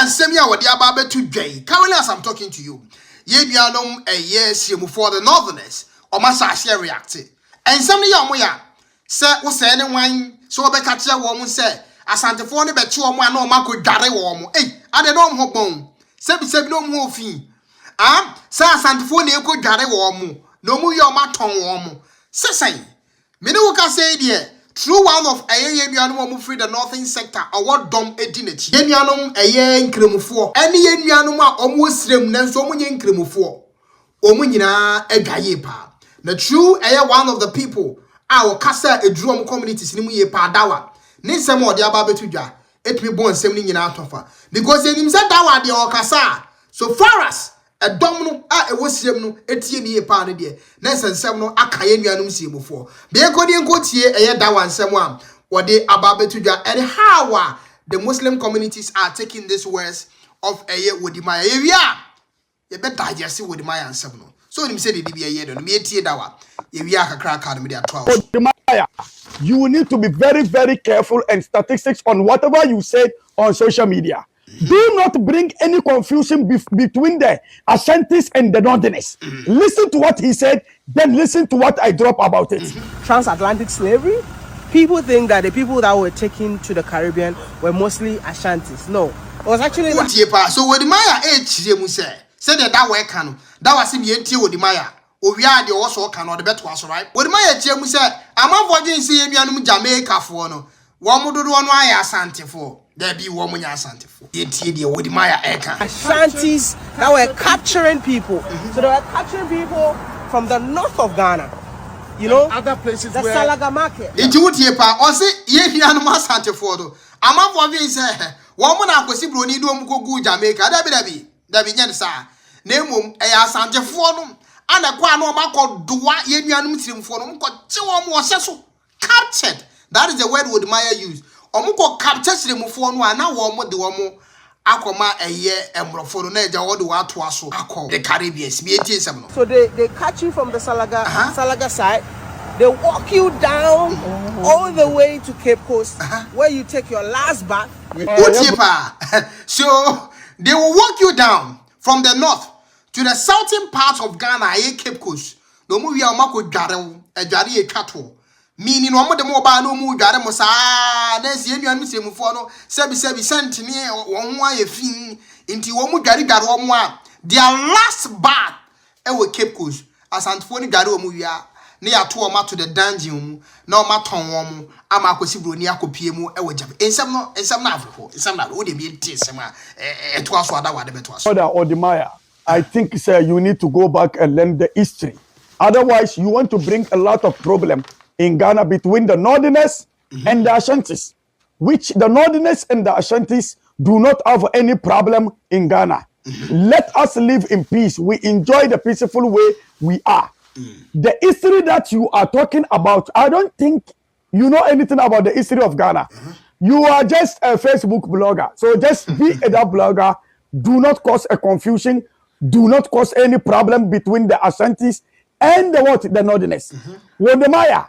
Semia what the ababe to Jay. Currently, as I'm talking to you, ye bianom a yes, you for the Northerners, or Massa reacted. And some of Yamoya, sir, was anyone so be catch a woman say, Asante phone bet you on one no Marco Gare warm. Eh, I don't know bone. Sebi no more fee. Sir, Asante phone you could Gare warm. No more your maton warm. Say, Minuka say, dear. Through one of a year mu free the northern sector, or what dom edinity. Yenyanum a year in Cremufor. Any yenyanuma almost rem so many in Cremufor. Omunina a gayepa. The true a one of the people, our Casa a drum communities in Muye Dawa. Ninsamo de Ababetuja, it be born 17 in Altofa. Because in himself Dawa de Okasa. So far as a domino a was semno etienne pan de Nelson Semno Akayanum see before. Be a coding cotier a Dawa and someone or they Ababetuja and how the Muslim communities are taking these words of a year Wode Maya. You better digest Wode Maya and Semno. So him said it be a year don't be a tear Dawa. If you are a crack academy at 12. Wode Maya, you need to be very, very careful and statistics on whatever you said on social media. Do not bring any confusion between the Ashantis and the Northerners. Listen to what he said, then listen to what I drop about it. Transatlantic slavery, people think that the people that were taken to the Caribbean were mostly Ashantis. No, it was actually... So Wode Maya said that way can. That was him Wode Maya. We are the also can or the better was right. Wode Maya said, I'm not watching see Jamaica for no. One would do one why Asante for. There be woman Asante for. Wode Maya Ashantis that were capturing people. So they were capturing people from the north of Ghana. You know, other places the where Salaga market. It would hear pa or say ye no Asante for do. I'm not watching say woman akwesi bro ni do go Jamaica. That be nyen sa. Name Asante for no. And a kwa no mako doa ye nuanum tirim for no ko che wo mo so captured. That is the word Wode Maya use. Omuko capture tirimfo no ana wo mo de wo mo akoma eye emrofo no na eja wo de wo ato aso akọ the Caribbean me etiesem no. So they catch you from the Salaga side. They walk you down all the way to Cape Coast where you take your last bath. So they will walk you down from the north to the southern part of Ghana, Cape Coast. No mu ya mako dware e twato. Meaning no mo de mo ba no mu dware mo sa na sie nuan musemfo no sebi sentini won ho ayefin nti wo mu dware wo mo a their last bath e we Cape Coast asantfo ni dware wo mu wia na ya to o ma to the dungeon mu na o ma ton wo mu ama akosi broni akopie mu e we jam ensem na afro ensem na wo de bi ensem a e to aso ada wa de beto aso. Wode Maya, I think sir, you need to go back and learn the history. Otherwise, you want to bring a lot of problem in Ghana between the Northerners and the Ashantis, which the Northerners and the Ashantis do not have any problem in Ghana. Let us live in peace. We enjoy the peaceful way we are. The history that you are talking about, I don't think you know anything about the history of Ghana. You are just a Facebook blogger. So just be that blogger. Do not cause a confusion. Do not cause any problem between the Ashantis and the Northerners. Wode Maya,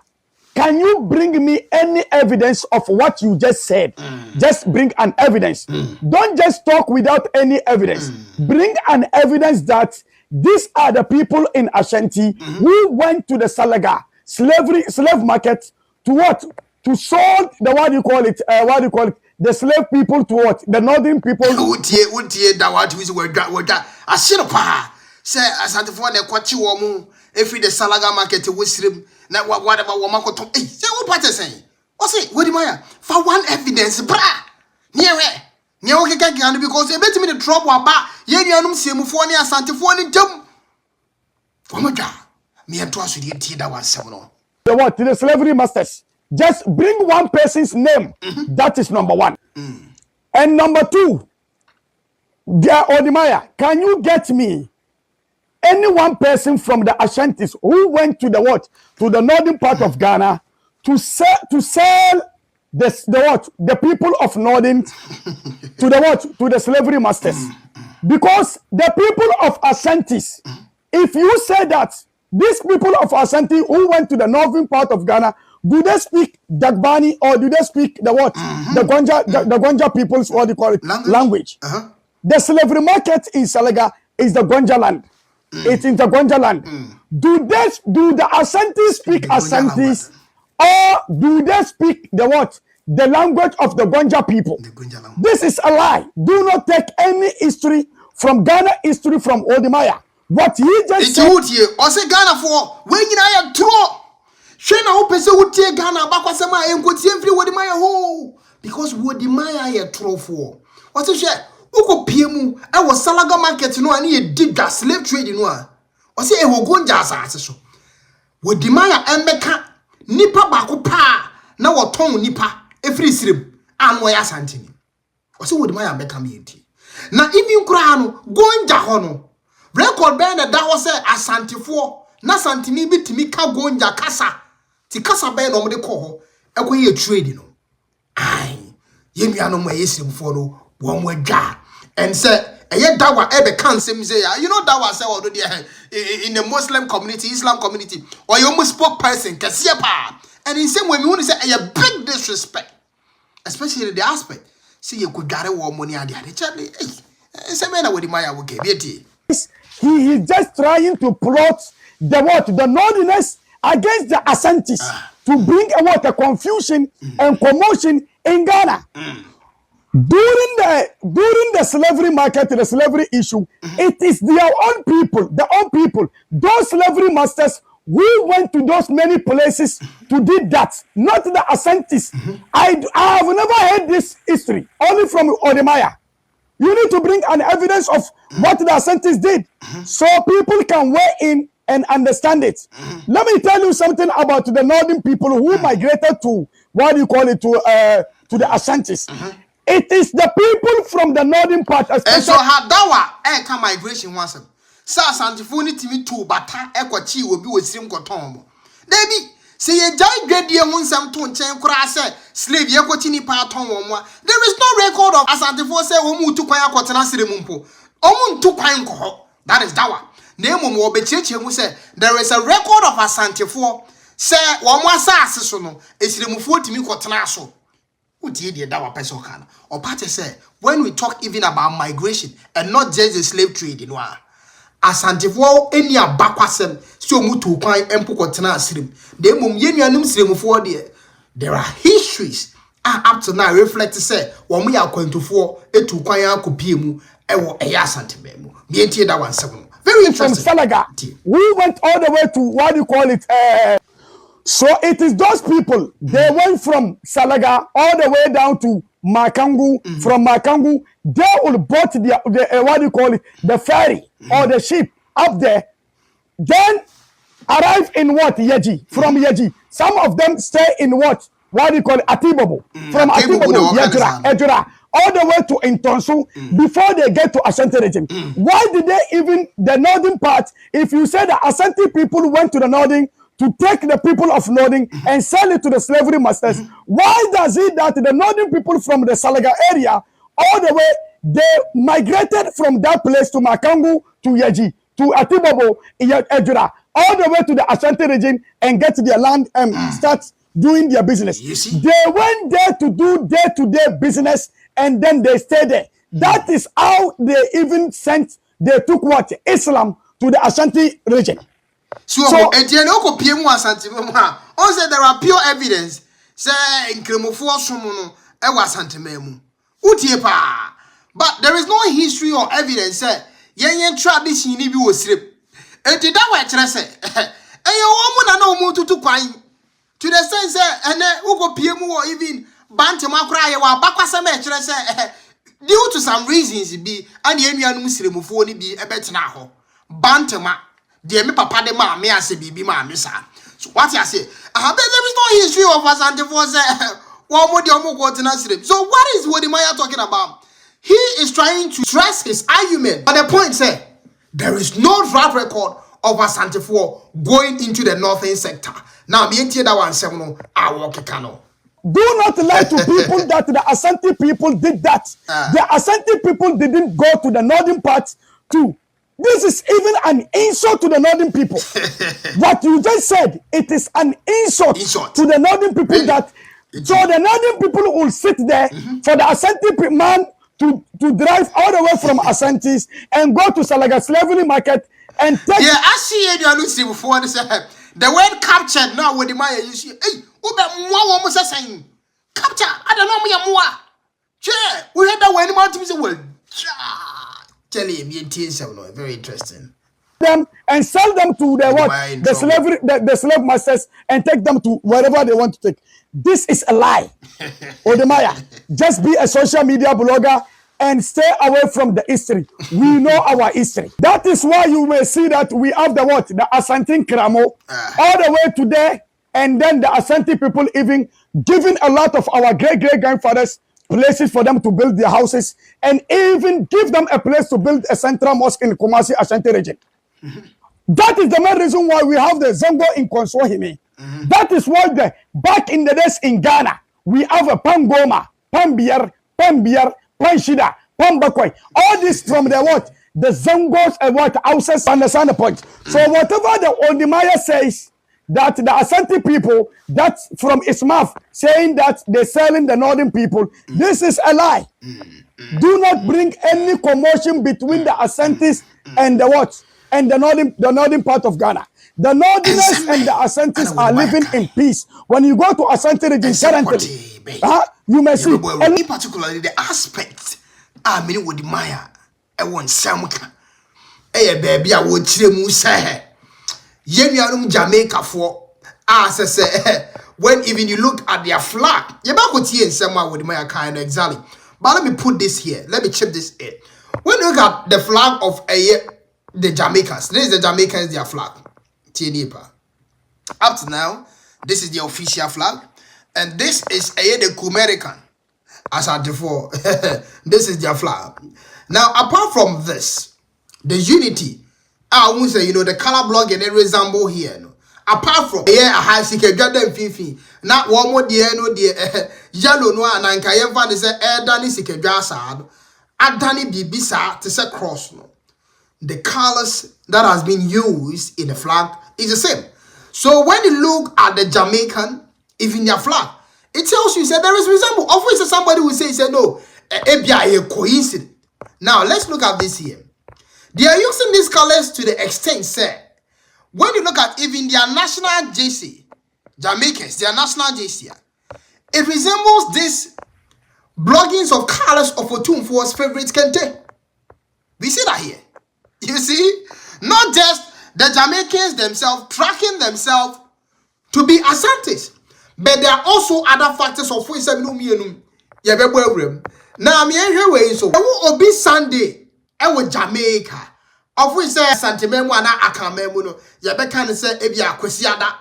can you bring me any evidence of what you just said? Just bring an evidence. Don't just talk without any evidence. Bring an evidence that these are the people in Ashanti who went to the Salaga slave market to what? To sold the what do you call it? The slave people to what? The northern people. Dawa to word Ashinopa. Say Asante for the kwachi womu every the Salaga market to Wisrim. Na whatever woman ko tom say what part say o say Wode Maya for one evidence bra near o keka gan because e betimi the trouble aba ye nuanum siemufo ne asantefo ne jam omoja me ento aso de tie da wansem no the what the slavery masters. Just bring one person's name. That is number one. And number two, dear Wode Maya, can you get me any one person from the Ashantis who went to the what? To the northern part of Ghana to sell the people of northern to the what? To the slavery masters. Because the people of Ashantis, if you say that these people of Ashanti who went to the northern part of Ghana, do they speak Dagbani or do they speak the what? The Gonja people's what do you call it? Language. the slavery market in Salaga is the Gonja land. It's in the Gonja land. Do the Ashantis speak Ashantis, or do they speak the what? The language of the Gonja people? This is a lie. Do not take any history from Ghana, history from Wode Maya. What he just said. I say Ghana for when you are true. Shena upese utie Ghana bakwasema enkotie free Wode Maya ho, because Wode Maya ye true for. I say she uko piemu e wo Salaga market no ani ye digga slave trade no a. I say e wo gonja asase so. Wode Maya embeka nipa bako pa na wo ton nipa e free sirem anu ya santini. I say Wode Maya embeka me enti. Na even kura no gonja ho no. Record ben na Dawa say asantifo na santini bitimi ka gonja kasa. Ti kasa ben no mo de ko ho ekoye trade no. Ai ye nuanom e yesiremfo no wo mo adwa. And say eye Dawa e be kan sem say you know Dawa say odo de in the Muslim community, Islam community, or you almost spokesperson kese pa. And in same way me want to say a big disrespect, especially the aspect say you could gare wo money ade ade charlie say me na Wode Maya wo ke be. He is just trying to plot the what? The Northerners against the Ashantis to bring about a confusion and commotion in Ghana. During the slavery market, the slavery issue, it is their own people, those slavery masters who went to those many places to do that, not the Ashantis. I have never heard this history, only from Wode Maya. You need to bring an evidence of what the Ashantis did, so people can weigh in and understand it. Let me tell you something about the northern people who migrated to to the Ashantis. It is the people from the northern part, especially. And so Dawa come migration once. Sa Santifo ni timi to bata ekwachi obi wosirim koton mo. Debi say ye jai dwedie ho nsam to nchen kura se slave ye kwachi ni pa ton wo mo. There is no record of Asantifo say wo mu tu kwan akotena sirem mpo. Omu ntu kwan ko. That is Dawa. Na emom wo be cheche mu say there is a record of Asantifo say wo mo asase so no esiremufo timi kotena so. Dawa person can. Or part say when we talk even about migration and not just the slave trade, you know, Asantifo any abakwasem so mutu kwan empo kotena asirim. De mum yenuanum siremufo there are histories up to now reflect say wo mo yakwantufo etu kwan akopie mu ewo eya Asantibe mu. Me entie that one seven. Very interesting. From Salaga, we went all the way to so it is those people, they went from Salaga all the way down to Makangu. From Makangu, they will bought the ferry or the ship up there. Then arrive in what? Yeji. From Yeji. Some of them stay in Atibobo. From Atibobo, Ejura, all the way to Intonsu before they get to Ashanti region. Why did they even, the northern part, if you say the Ashanti people went to the northern, to take the people of Northern and sell it to the slavery masters. Why does it that the northern people from the Salaga area, all the way, they migrated from that place to Makangu, to Yeji, to Atibobo, Ejura, all the way to the Ashanti region and get their land and start doing their business. They went there to do day-to-day business and then they stayed there. That is how they even they took what? Islam to the Ashanti region. So etieno PM Asantibe ha. On say there are pure evidence say nkremofo som no e wa Asantibe mu. Utie pa. But there is no history or evidence say yen tradition ni bi wo sirem. Enti da wa kire say eye wo mu na na wo tutu kwan. To the sense say ene ugo PM wo even bantem akra ye wa bakwasem e kire say due to some reasons bi and enuanum siremofo ni bi e betena ho. Bantema de me papa de ma me ase bibi ma me sa. So what you say? There is no history of Asantifo say one more the go to Nasrib. So what is Wode Maya talking about? He is trying to stress his argument. But the point say there is no track record of Asantifo going into the northern sector. Now me entie that one seven I walk cano. Do not lie to people that the Asante people did that. The Asante people didn't go to the northern part too. This is even an insult to the northern people. What you just said, it is an insult to the northern people. Really? So the northern people will sit there for the Asante man to drive all the way from Asantis and go to Salaga Slavery Market and take. Yeah, I see you are see before this. The word captured now Wode Maya you see. Hey, ube mwa almost saying capture. I don't know me mwa. Yeah, we had that when more to say well. Tell him you very interesting. Them and sell them to the what? The slavery, the slave masters, and take them to wherever they want to take. This is a lie. Wode Maya, just be a social media blogger and stay away from the history. We know our history. That is why you may see that we have the what? The Asante Kramo all the way to there, and then the Asante people even giving a lot of our great-great-grandfathers places for them to build their houses, and even give them a place to build a central mosque in Kumasi Ashanti region. That is the main reason why we have the Zongo in Konswahime. That is why back in the days in Ghana, we have a Pangoma, Pambier, Panshida, Pambakoi. All this from the what? The Zongos and what houses, understand the point. So whatever the Wode Maya says, that the Asante people, that's from his mouth, saying that they're selling the northern people, this is a lie. Do not bring any commotion between the Asantes and the what? And the northern part of Ghana. The Northerners and the Asantes are living in peace. When you go to Asante region currently, you may see. And particularly the aspect, I mean, Wode Maya, I want some. Hey, baby, I would say. Yemianum Jamaica for as I say when even you look at their flag, you back with here in somewhere with my kind of exactly. But let me put this here. Let me chip this in. When you look at the flag of the Jamaicans, this is the Jamaicans their flag. TNEPA. Up to now, this is the official flag, and this is the Kumerican. As I before, this is their flag. Now, apart from this, the unity. I won't say, the color block and it resemble here. No. Apart from a high secret, them fifi. Not one more dear, no dear, yellow no, and I can't find this Danny secret jasad. Danny bisa to say cross. No. The colors that has been used in the flag is the same. So when you look at the Jamaican, even their flag, it tells you that there is resemble. Obviously, somebody will say, no, a coincidence. Now let's look at this here. They are using these colors to the extent, say, when you look at even their national JC, Jamaicans, their national JC, it resembles this bloggings of colors of Otumfuo's favorite Kente. We see that here. You see? Not just the Jamaicans themselves tracking themselves to be Asantes, but there are also other factors of which now, I'm here so there will be Sunday. Ewo Jamaica, of which say Santimemo and Akamemo, Yabeka say Ebia Kwesiada.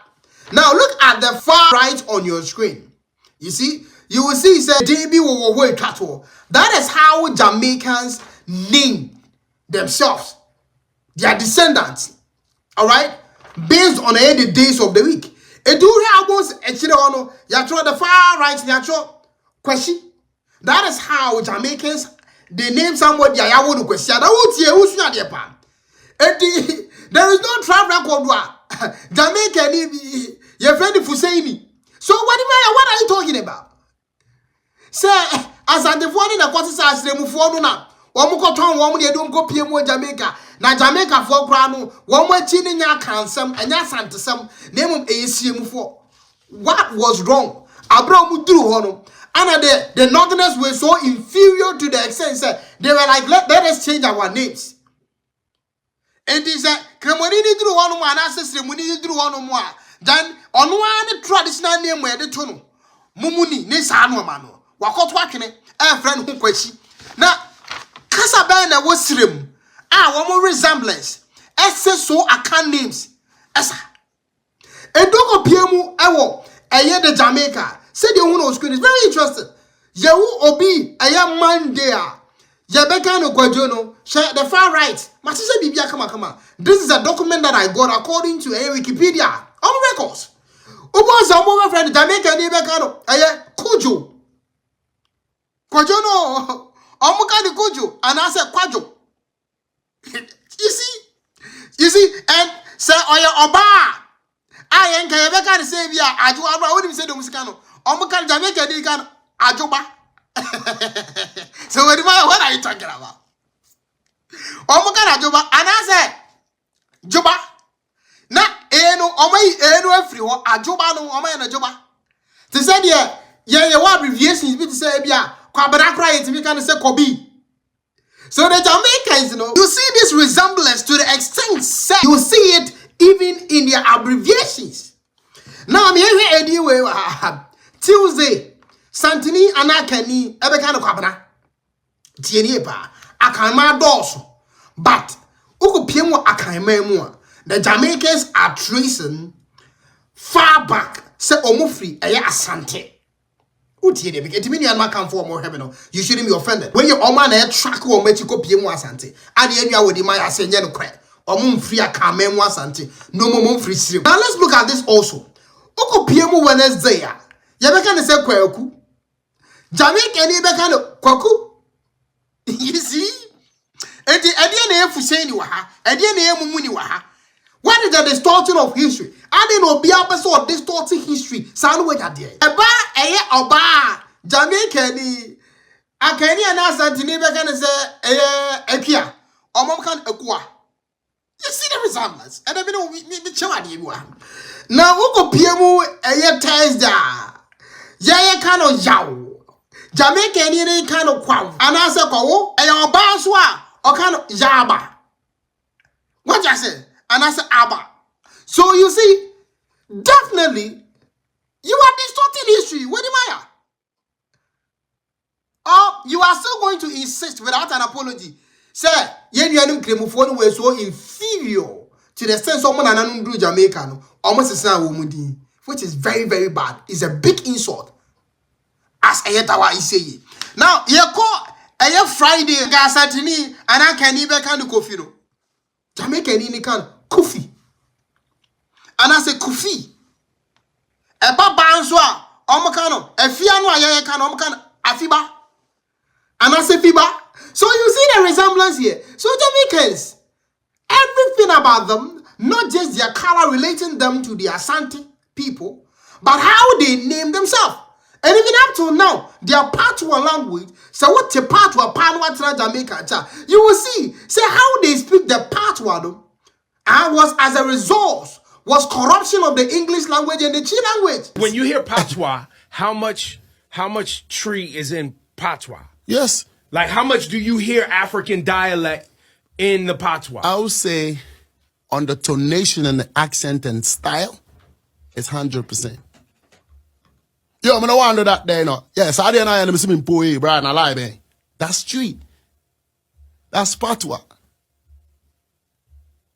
Now look at the far right on your screen. You see, you will see say DB Wowo Cattle. That is how Jamaicans name themselves, their descendants. Alright? Based on the days of the week. It do almost actually on the far right natural question. That is how Jamaicans they name somebody I want to question. There is no track record. Jamaica, your friend Fusaini. So what are you talking about? Say, as at the one in the quarter size, they move forward now. One more time, one more don't go PM Jamaica. Now Jamaica for Grano, one more chin in your council and your Santa some name of ACM4. What was wrong? Abraham Mudru Hono. And the Northerners were so inferior to the extent that they were like, let us change our names. And they said, Cremonini drew one more, and ancestry, Munini drew one more. Then, on one traditional name where the tunnel, Mumuni, Nisano Mano, Wakot Wakene, a friend who question. Now, Casabana was slim. One more resemblance. So I can names. Esa. A dog of Piemu, Ewo, a year the Jamaica. Say the one on screen is very interesting. Yehu Obi, a young man there. Yabeka no Guajono, share the far right. Matisa Bibia, come on. This is a document that I got according to Wikipedia on records. Obo's a woman friend, Jamaica, Nebekano, a Kujo. Quajono, Omuka de Kujo, and I said Quajo. You see, and say, Oya Oba. I ain't Kayabeka the Savior. I do. I wouldn't say the Musicano. Omuka Jamaica, they can Ajoba. So what are you talking about? Omo kana Juba, and I said, Juba. Na eno eno afiri ho ajoba no na joba te say there ye wa abbreviations bi te say bia kwabra kra yet bi kan say kobi. So the Jamaicans, you see this resemblance to the extent say you see it even in their abbreviations. Now me here anyway Tuesday Santini anakani ebe kan kwabra tieni ba akanma doso but ukopiem akanma mu a the Jamaicans are tracing far back. Say omufri eye asante. Utie de because me nua come for more heaven. You shouldn't be offended. When you oma na track o machiko pie mu asante. Ade anua Wode Maya say nye no kra. Omumfri akama mu asante. No momumfri sire. Now let's look at this also. Ukopie mu Wednesday ya. Ye be kan say kwaku. Jamaican e be kan kwaku. You see? Enti ade na efu ni wa ha. Ade na emumu ni wa ha. What is the distortion of history? I didn't know be able to distorting history. Sound way that there. Eba eye oba Jamaica ni akani ana santini be kan say epia. Omom kan ekua. You see the resemblance. And I know me chewa de bi. Now uko piemu eye Thursday. Ye kan o yaw. Jamaica ni kan o kwa. Ana say kwawo eye oba so a o kan yaba. What you say? And I said, Abba. So you see, definitely, you are distorting history. Wode Maya. Or you are still going to insist without an apology. Say, you were so inferior to the sense of someone do Jamaica, almost the same, which is very, very bad. It's a big insult. As Dawa is saying. Now, you call a Friday, Gasatini, and I can even kind of coffee. Jamaica ni kan Kofi. And I say Kofi. Eba banso a omo kan no afia no aye kan omo kan afiba. And I say fiba. So you see the resemblance here. So Jamaicans, everything about them, not just their color relating them to the Asante people, but how they name themselves. And even up to now, their patois language, so what the patois panwa Jamaica, you will see, say how they speak the patois, and was as a result, was corruption of the English language and the Chi language. When you hear patois, how much tree is in patois? Yes. Like how much do you hear African dialect in the patois? I would say on the tonation and the accent and style, it's 100%. Yo, I'm no wonder that there, no. Yes, I didn't know I'm poe, bro, and I lie, man. That's street. That's patois.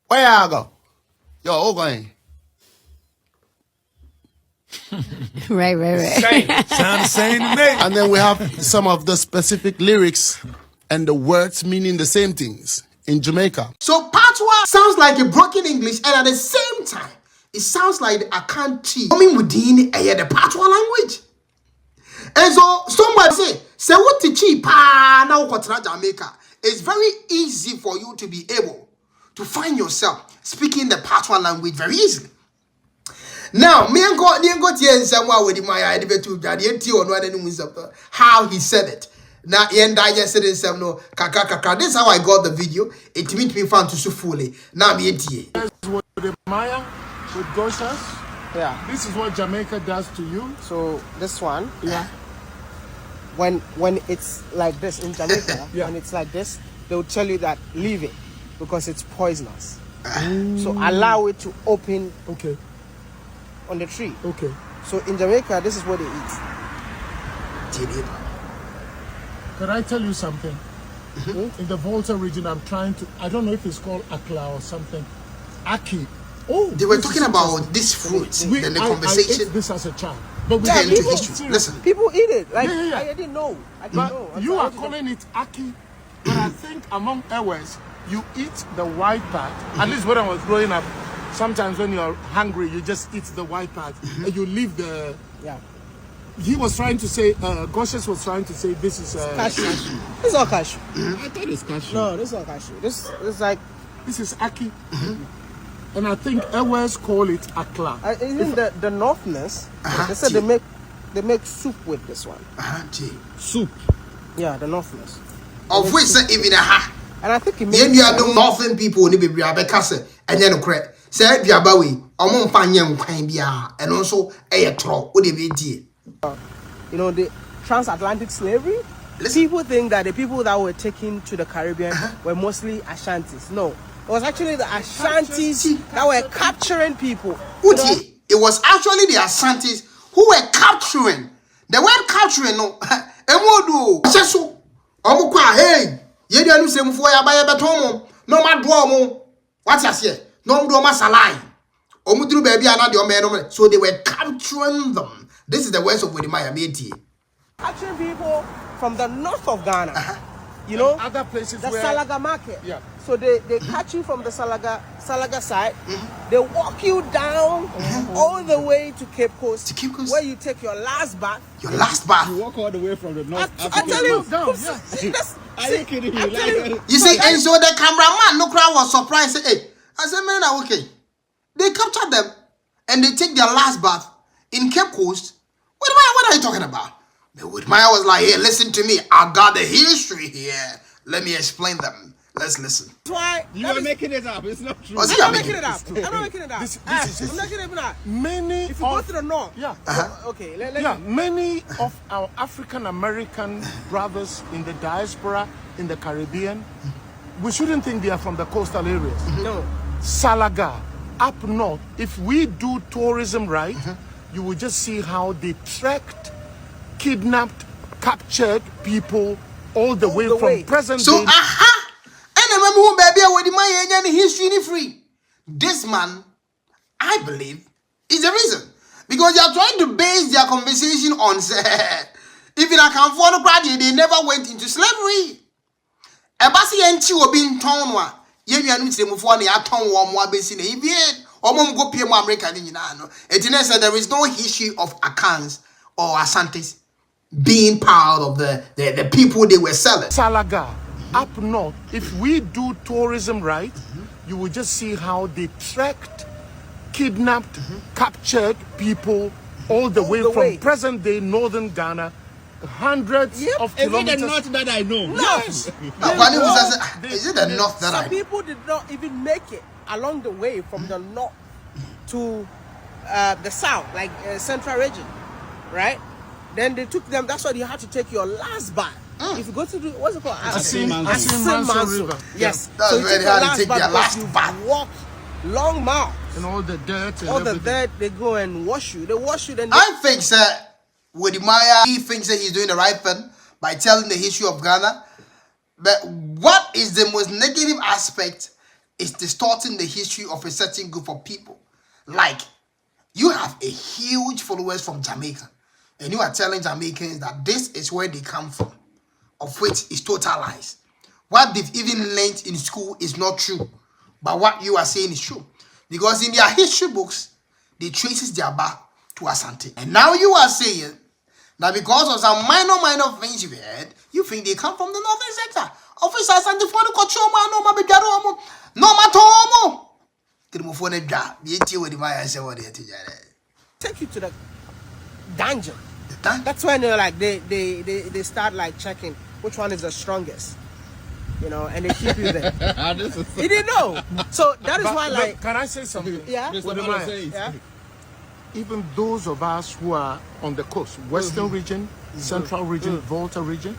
Where I go? Yo, who going? Right. Same. Sound the same to me. And then we have some of the specific lyrics and the words meaning the same things in Jamaica. So patois sounds like a broken English, and at the same time, it sounds like the Akanti coming within the patois language. And so somebody say what teach pa now Jamaica. It's very easy for you to be able to find yourself speaking the patois language very easily. Now, me and God somewhere with my how he said it. Now, this is how I got the video. It means me found to so fully. Now, me Wode Maya with Goshas. Yeah. This is what Jamaica does to you. So this one, Yeah. when it's like this in Jamaica, Yeah. when it's like this, they'll tell you that leave it because it's poisonous. So allow it to open Okay. on the tree. Okay. So in Jamaica, this is what they eat. Can I tell you something? In the Volta region, I'm trying to, I don't know if it's called Akla or something. Aki. Oh, They were this talking is about interesting. this fruit, then the I conversation ate this as a child. But we turned can to leave it history. serious. Listen, People eat it. Like Yeah. I didn't know. I didn't But know. you are calling it Aki, but I think among ours, you eat the white part. At least when I was growing up, sometimes when you're hungry, you just eat the white part and you leave the. Yeah. He was trying to say, Goshes was trying to say this is Cashew. This is not cashew. I thought it's cashew. No, this is not cashew. This is like This is Aki. And I think ours call it Akla. even the Northɛrners. They said they make they make soup with this one. Soup. Yeah, the Northerners. Of which say even a And I think it maybe makes I don't northern people ni be abekase enye no kre. Say aduaba we omo mfa nyem kwan bia and also tro wo de be die. You know, the transatlantic slavery. People think that the people that were taken to the Caribbean were mostly Ashantis. No, it was actually the Ashantis that were capturing people. Uti, it was actually the Ashantis who were capturing. The word capturing, no, emodu, seso, omo kwa, hey, ye dia nu semfo ya ba ye beton no ma do omo. What you say? No do ma salai. Omo duru baby ana de omo so they were capturing them. This is the words of Wode Maya made. Capturing people from the north of Ghana. You know, other places the where Salaga market. Yeah. So they catch you from the Salaga side. They walk you down all the way to Cape Coast. To Cape Coast? Where you take your last bath. Your last bath. You walk all the way from the north. I tell you, down, yeah. Are you kidding me? You see, and so the cameraman, no crowd was surprised. Say, hey, I said, man, okay. They captured them and they take their last bath in Cape Coast. What are you talking about? But Wode Maya was like, hey, listen to me. I got the history here. Let me explain them. Let's listen. That's why You are making it up. It's not true. Was he I'm not making making it up. I'm not making it up. This I'm not making it up. many If you go of to the north, yeah. okay, Yeah, many of our African American brothers in the diaspora, in the Caribbean, we shouldn't think they are from the coastal areas. no. Salaga, up north, if we do tourism right, you will just see how they trekked, kidnapped, captured people all the way from present So, day. And I remember who baby Wode Maya any history ni free. This man, I believe, is the reason. Because they are trying to base their conversation on if you can follow graduate, they never went into slavery. Ebasi enti obi nton wa ye nuanu tiremufo na ya ton wo mo abesi na ibie omom go pie mo America ni nyina no. Etine said there is no history of Akans or Asantes being part of the people they were selling. Salaga, up north, if we do tourism right, you will just see how they trekked, kidnapped, captured people all the way from present day northern Ghana, hundreds of Is it kilometers. the north that I know? Yes. Is it the north that Some I people did not even make it along the way from the north to the south, like central region, right? Then they took them. That's why you had to take your last bath. If you go to what's it called? Asin River. Yes. That's so you where take they your had to take their because last you bath. walk long miles. And all the dirt and All the everything. dirt, they go and wash you. They wash you, then they I think that Wode Maya, he thinks that he's doing the right thing by telling the history of Ghana. But what is the most negative aspect is distorting the history of a certain group of people. Like, you have a huge followers from Jamaica, and you are telling Jamaicans that this is where they come from, of which is total lies. What they've even learned in school is not true, but what you are saying is true. Because in their history books, they traces their back to Asante. And now you are saying that because of some minor things you've heard, you think they come from the northern sector. Officer Asante for the Kochoma, no ma begaromo, no matomo. Krimofone da, BT Wode Maya say what they take you to the dungeon. done. That's when they're like they start like checking which one is the strongest, you know, and they keep you there. You didn't know, so that is why, like, Can I say something? yeah, Wode Maya, yeah. even those of us who are on the coast, Western region, Central region, Volta region,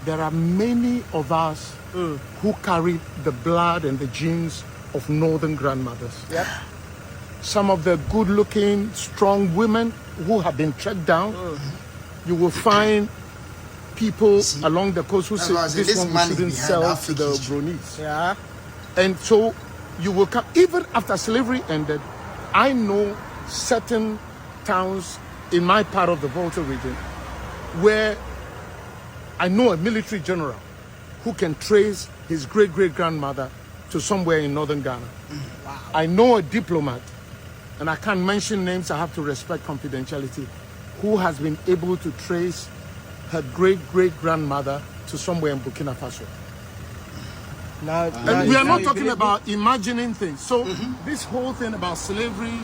there are many of us who carry the blood and the genes of northern grandmothers. Yep. Some of the good-looking, strong women who have been tracked down, you will find people along the coast who That's say why I say this this one we man is shouldn't behind sell that to fake the history. bronies. Yeah. And so you will come, even after slavery ended, I know certain towns in my part of the Volta region where I know a military general who can trace his great-great-grandmother to somewhere in northern Ghana. Wow. I know a diplomat, and I can't mention names, I have to respect confidentiality, who has been able to trace her great-great-grandmother to somewhere in Burkina Faso. Now, And we are not talking about imagining things. So this whole thing about slavery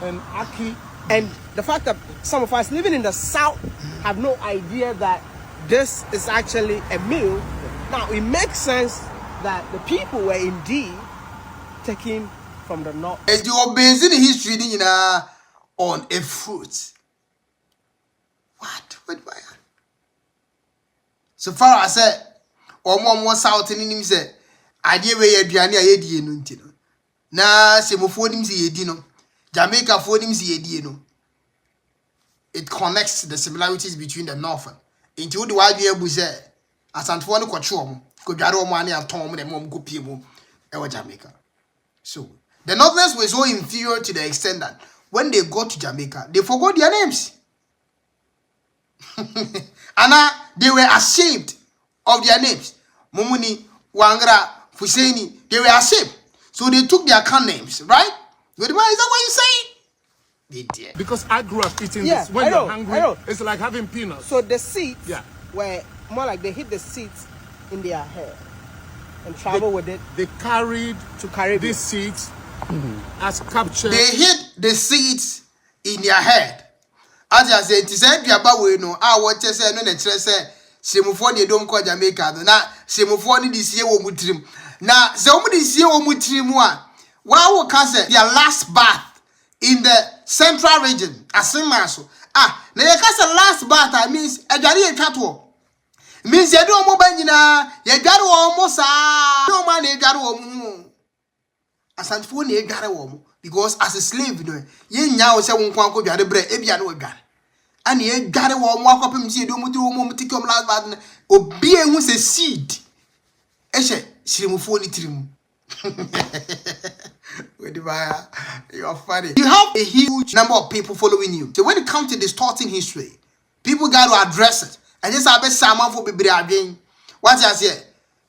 and Aki, And the fact that some of us living in the South have no idea that this is actually a meal. Now, it makes sense that the people were indeed taken from the North. And you are based in history on a fruit. What? So far as I said, or more South in him said, I did way a Diana Yedi Nuntino. Na Semophonims Yedino, Jamaica Phonims Yedino. It connects the similarities between the Northern. Into the wide year was there. As Antoine Quatrom, could Jaro money and Tom and Mom Copiemo, our Jamaica. So the Northerners were so inferior to the extent that when they go to Jamaica, they forgot their names. And they were ashamed of their names. Mumuni, Wangra, Fuseni, they were ashamed. So they took their clan names, right? Is that what you say? Because I grew up eating Yeah, this. When I know, you're hungry, I know. it's like having peanuts. So the seeds Yeah. were more like they hit the seeds in their hair and travel with it They carried to Caribbean. these seeds as captured. They hid the seeds in their head. As I said, it is a no. I want to say no. Let's say Semuphone don't call Jamaica. Na Semuphone this year omutrim. Na somebody this year omutrim wa. Wow, say their last bath in the central region. Asimaso. Na you say last bath. I means a jari e catwo. Means you don't mo banjina. You jari almost no man you jari omu. Asantfo na edware wo mo because as a slave you know ye nya wo se won kwan ko dware bre e bia na wadware ana ye dware wo mo akopem se do muti wo mo mutikom last bad obi ehu se seed e hye shirimufo ni tirim Wode Maya, you are funny. You have a huge number of people following you. So when it comes to distorting history, people got to address it. And just have a salmon for baby again. What I say?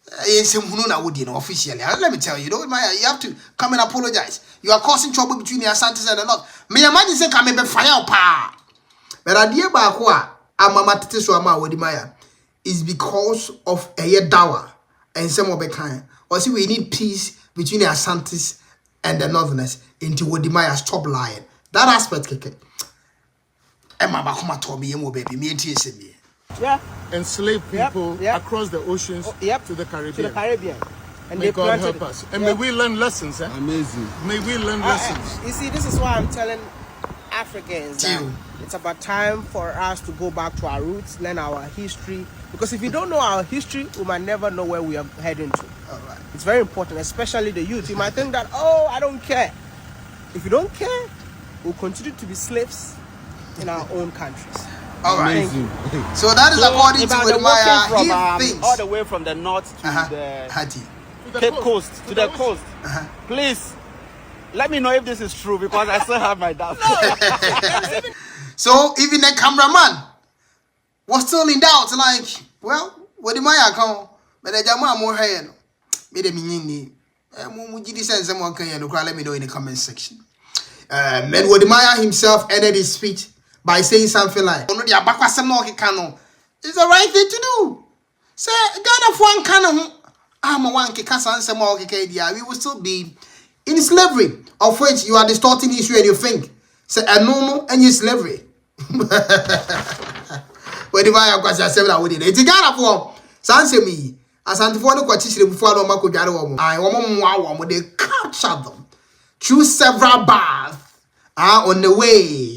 Officially, let me tell you, Maya, you have to come and apologize. You are causing trouble between the Ashantis and the North. Me imagine say come be fire pa. But idea ba ko a amama tete so ama Wode Maya is because of a Dawa and some of the kind. Or see we need peace between the Ashantis and the Northerners into Wode Maya stop lying. That aspect keke. Emma ba kuma to me emo baby me enti ese me. Yeah. Enslave people across the oceans to the Caribbean. To the Caribbean. And May God help us. And may we learn lessons. Amazing. May we learn lessons. You see, this is why I'm telling Africans that it's about time for us to go back to our roots, learn our history. Because if you don't know our history, we might never know where we are heading to. All right. It's very important, especially the youth. You might think that, oh, I don't care. If you don't care, we'll continue to be slaves in our own countries. All right. So that is according to Wode Maya. He thinks all the way from the north to the Cape Coast to the coast. Please let me know if this is true because I still have my doubts. So even the cameraman was still in doubt. Like, well, Wode Maya come, but the Jama more hair. Made a meaning. Mujidi says someone can let me know in the comment section. Man, Wode Maya himself ended his speech by saying something like, "Oh no, the abakwasem no kekano. It's the right thing to do. Say Ghana for one kano. Ma one kekasa ansem o kekedia. We will still be in slavery, of which you are distorting history and you think say no any slavery." Wode Maya kwasa say that we did. It's Ghana for sanse me. Asantifo no kwachire before no makodware wo mo. Ai wo mo they capture them through several baths. On the way.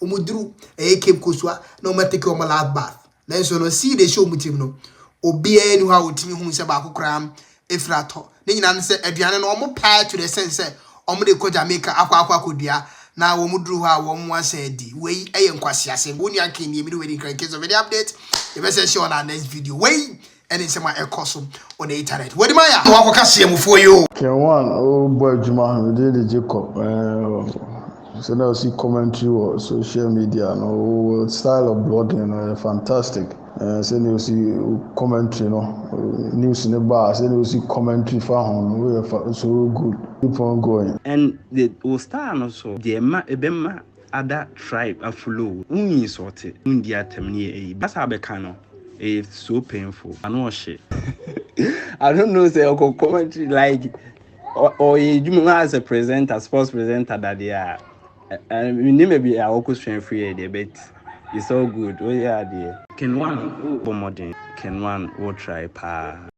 Umudru Cape Coast no matter take my last bath. Then so no see the show mutim no. Obi enu ha otimi hu se ba kokram efrato. Ne nyina se aduane no omo paa to the sense say omo de ko Jamaica akwa kodua na wo mudru ha wo mo asa di. Wei eye nkwase ase ngo ni anka ni emi we di case of video update. You better share on our next video. Wei and in some ecosom on the internet. Wode Maya wa kwa se mu for you. K1ng oh boy Juma we did Jacob. So now see commentary or social media, no style of blogging, fantastic. So you see commentary, no news in the bar. So you see commentary for home, so good. Keep on going. And the Ostar also the Ebema other tribe a flow. Uni sorted. India terminate. That's how becano. It's so painful. I know shit. I don't know. Say commentary like or you as a presenter, sports presenter that they are. maybe I walk strength free there, but it's all good. Oh yeah, dear. K1ng, oh, modern. K1ng, will try pa.